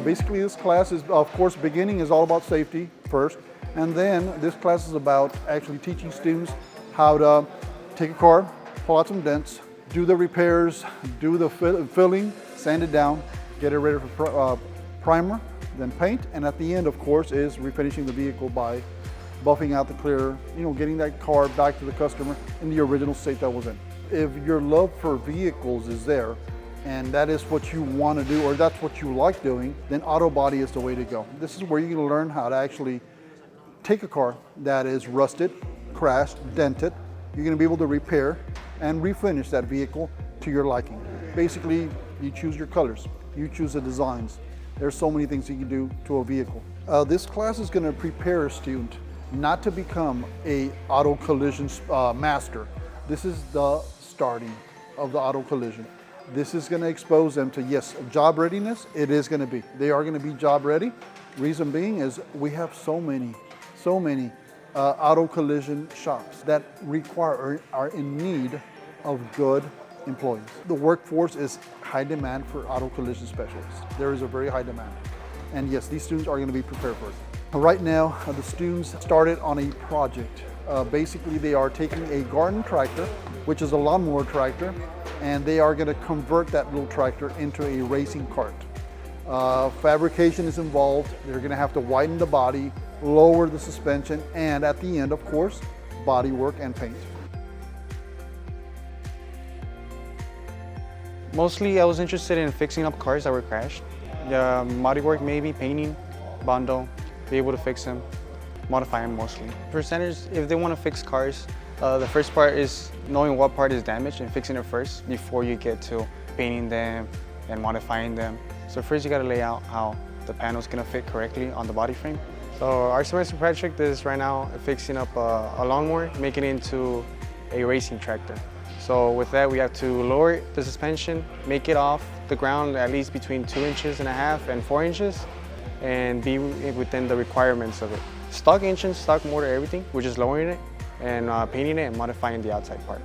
Basically this class is, of course, beginning is all about safety first, and then this class is about actually teaching students how to take a car, pull out some dents, do the repairs, do the filling, sand it down, get it ready for primer, then paint, and at the end, of course, is refinishing the vehicle by buffing out the clear, getting that car back to the customer in the original state that was in. If your love for vehicles is there, and that is what you want to do, or that's what you like doing, then auto body is the way to go. This is where you're going to learn how to actually take a car that is rusted, crashed, dented. You're going to be able to repair and refinish that vehicle to your liking. Basically, you choose your colors, you choose the designs. There's so many things you can do to a vehicle. This class is going to prepare a student not to become a auto collision master. This is the starting of the auto collision. This is going to expose them to, yes, job readiness. It is going to be. They are going to be job ready. Reason being is we have so many auto collision shops that require or are in need of good employees. The workforce is high demand for auto collision specialists. There is a very high demand. And yes, these students are going to be prepared for it. Right now, the students started on a project. Basically, they are taking a garden tractor, which is a lawnmower tractor, and they are going to convert that little tractor into a racing cart. Fabrication is involved. They're going to have to widen the body, lower the suspension, and at the end, of course, body work and paint. Mostly, I was interested in fixing up cars that were crashed. Body work, maybe painting, bundle, be able to fix them, modify them mostly. For centers, if they want to fix cars, the first part is knowing what part is damaged and fixing it first before you get to painting them and modifying them. So first you got to lay out how the panel's going to fit correctly on the body frame. So our semester project is right now fixing up a lawnmower, making it into a racing tractor. So with that, we have to lower the suspension, make it off the ground at least between 2.5 inches and 4 inches, and be within the requirements of it. Stock engine, stock motor, everything. We're just lowering it and painting it and modifying the outside part.